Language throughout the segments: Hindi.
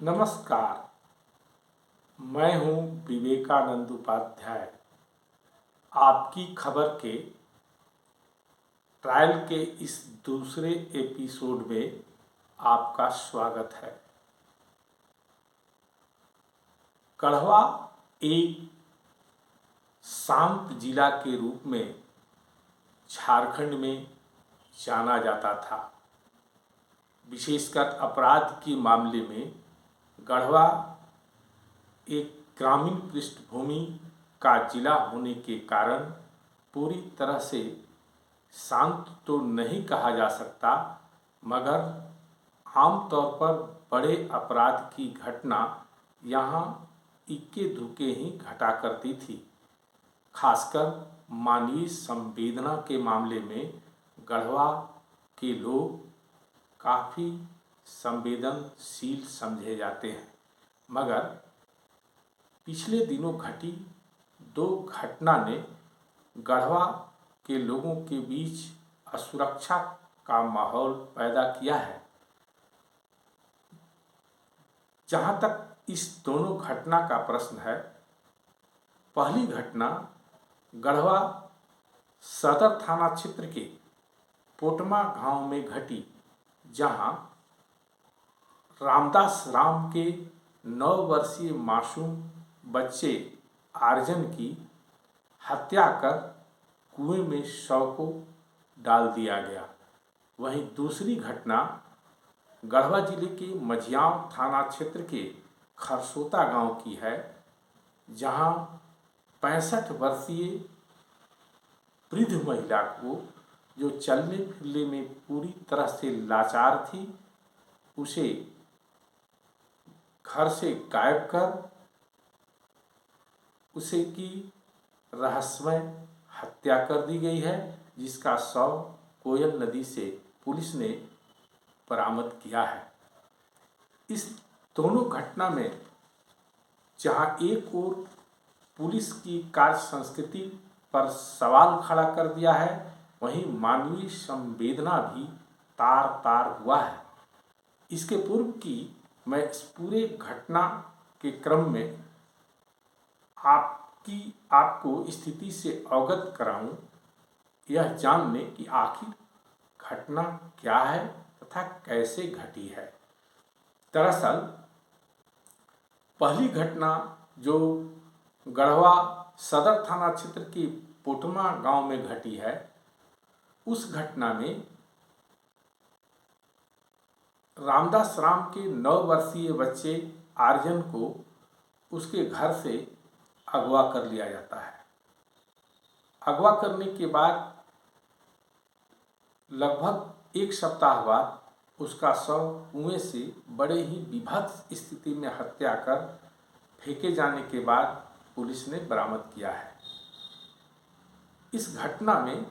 नमस्कार। मैं हूं विवेकानंद उपाध्याय। आपकी खबर के ट्रायल के इस दूसरे एपिसोड में आपका स्वागत है। गढ़वा एक शांत जिला के रूप में झारखंड में जाना जाता था। विशेषकर अपराध के मामले में गढ़वा एक ग्रामीण पृष्ठभूमि का जिला होने के कारण पूरी तरह से शांत तो नहीं कहा जा सकता, मगर आमतौर पर बड़े अपराध की घटना यहाँ इक्के दुक्के ही घटा करती थी। खासकर मानवीय संवेदना के मामले में गढ़वा के लोग काफ़ी संवेदनशील समझे जाते हैं। मगर पिछले दिनों घटी दो घटना ने गढ़वा के लोगों के बीच असुरक्षा का माहौल पैदा किया है। जहां तक इस दोनों घटना का प्रश्न है, पहली घटना गढ़वा सदर थाना क्षेत्र के पोटमा गांव में घटी, जहां रामदास राम के 9 वर्षीय मासूम बच्चे आर्यन की हत्या कर कुएं में शव को डाल दिया गया। वहीं दूसरी घटना गढ़वा जिले के मझियाव थाना क्षेत्र के खरसोता गांव की है, जहां 65 वर्षीय वृद्ध महिला को, जो चलने फिरने में पूरी तरह से लाचार थी, उसे घर से गायब कर उसे की रहस्यमय हत्या कर दी गई है, जिसका शव कोयल नदी से पुलिस ने बरामद किया है। इस दोनों घटना में जहां एक ओर पुलिस की कार्य संस्कृति पर सवाल खड़ा कर दिया है, वहीं मानवीय संवेदना भी तार तार हुआ है। इसके पूर्व की मैं इस पूरे घटना के क्रम में आपको स्थिति से अवगत कराऊं, यह जानने कि आखिर घटना क्या है तथा कैसे घटी है। दरअसल पहली घटना जो गढ़वा सदर थाना क्षेत्र की पोटमा गांव में घटी है, उस घटना में रामदास राम के 9 वर्षीय बच्चे आर्यन को उसके घर से अगवा कर लिया जाता है। अगवा करने के बाद लगभग 1 सप्ताह बाद उसका शव कुएं से बड़े ही विभत्स स्थिति में हत्या कर फेंके जाने के बाद पुलिस ने बरामद किया है। इस घटना में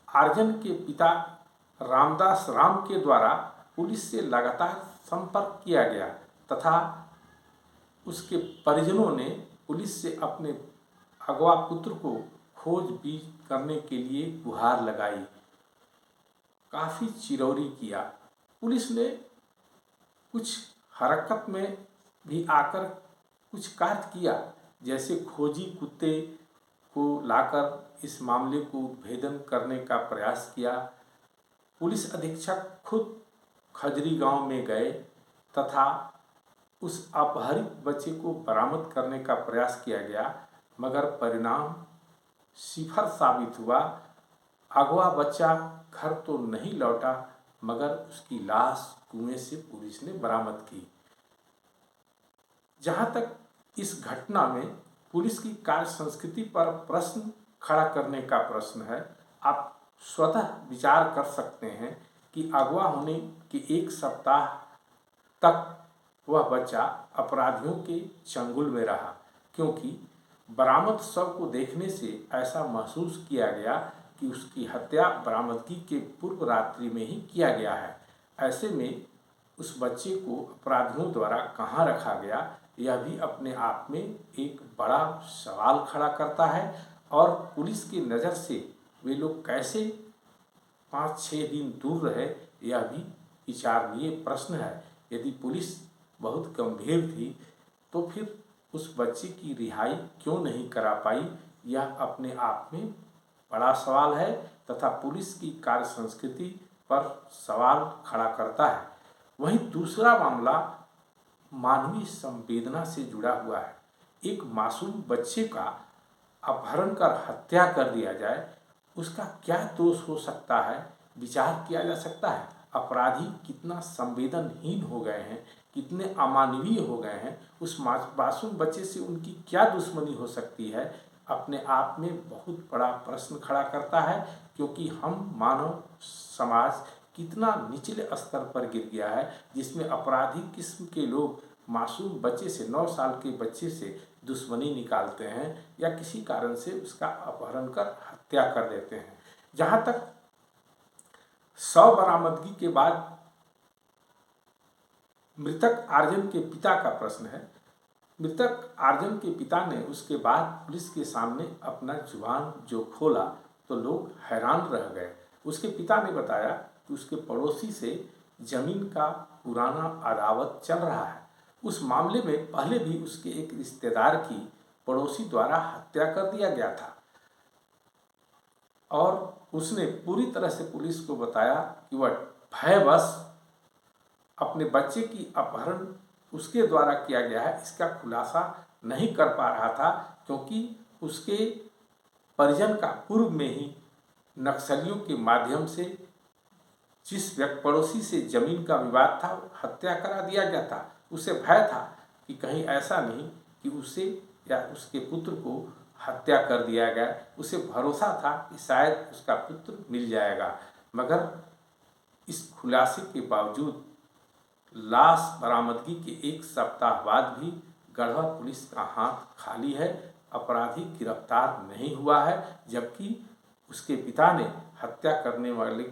आर्यन के पिता रामदास राम के द्वारा पुलिस से लगातार संपर्क किया गया तथा उसके परिजनों ने पुलिस से अपने अगवा पुत्र को खोजबीन करने के लिए गुहार लगाई, काफ़ी चिरौरी किया। पुलिस ने कुछ हरकत में भी आकर कुछ कार्य किया, जैसे खोजी कुत्ते को लाकर इस मामले को उद्भेदन करने का प्रयास किया। पुलिस अधीक्षक खुद खजरी गांव में गए तथा उस अपहरित बच्चे को बरामद करने का प्रयास किया गया, मगर परिणाम सिफर साबित हुआ। अगवा बच्चा घर तो नहीं लौटा, मगर उसकी लाश कुएं से पुलिस ने बरामद की। जहां तक इस घटना में पुलिस की कार्य संस्कृति पर प्रश्न खड़ा करने का प्रश्न है, आप स्वतः विचार कर सकते हैं कि अगवा होने के 1 सप्ताह तक वह बच्चा अपराधियों के चंगुल में रहा, क्योंकि बरामद शव को देखने से ऐसा महसूस किया गया कि उसकी हत्या बरामदगी के पूर्व रात्रि में ही किया गया है। ऐसे में उस बच्चे को अपराधियों द्वारा कहाँ रखा गया, यह भी अपने आप में एक बड़ा सवाल खड़ा करता है। और पुलिस की नज़र से वे लोग कैसे 5-6 दिन दूर रहे, यह भी विचारणीय प्रश्न है। यदि पुलिस बहुत गंभीर थी, तो फिर उस बच्चे की रिहाई क्यों नहीं करा पाई, यह अपने आप में बड़ा सवाल है तथा पुलिस की कार्य संस्कृति पर सवाल खड़ा करता है। वहीं दूसरा मामला मानवीय संवेदना से जुड़ा हुआ है। एक मासूम बच्चे का अपहरण कर हत्या कर दिया जाए, उसका क्या दोष हो सकता है, विचार किया जा सकता है। अपराधी कितना संवेदनहीन हो गए हैं, कितने अमानवीय हो गए हैं, उस मासूम बच्चे से उनकी क्या दुश्मनी हो सकती है, अपने आप में बहुत बड़ा प्रश्न खड़ा करता है। क्योंकि हम मानव समाज कितना निचले स्तर पर गिर गया है, जिसमें अपराधी किस्म के लोग मासूम बच्चे से, 9 साल के बच्चे से दुश्मनी निकालते हैं या किसी कारण से उसका अपहरण कर हत्या कर देते हैं। जहाँ तक शव बरामदगी के बाद मृतक आर्यन के पिता का प्रश्न है, मृतक आर्यन के पिता ने उसके बाद पुलिस के सामने अपना जुबान जो खोला तो लोग हैरान रह गए। उसके पिता ने बताया कि उसके पड़ोसी से जमीन का पुराना अदावत चल रहा है। उस मामले में पहले भी उसके एक रिश्तेदार की पड़ोसी द्वारा हत्या कर दिया गया था और उसने पूरी तरह से पुलिस को बताया कि वह भयवश अपने बच्चे की अपहरण उसके द्वारा किया गया है, इसका खुलासा नहीं कर पा रहा था, क्योंकि उसके परिजन का पूर्व में ही नक्सलियों के माध्यम से जिस व्यक्ति पड़ोसी से जमीन का विवाद था हत्या करा दिया गया था। उसे भय था कि कहीं ऐसा नहीं कि उसे या उसके पुत्र को हत्या कर दिया गया। उसे भरोसा था कि शायद उसका पुत्र मिल जाएगा, मगर इस खुलासे के बावजूद लाश बरामदगी के 1 सप्ताह बाद भी गढ़वा पुलिस का हाथ खाली है। अपराधी गिरफ्तार नहीं हुआ है, जबकि उसके पिता ने हत्या करने वाले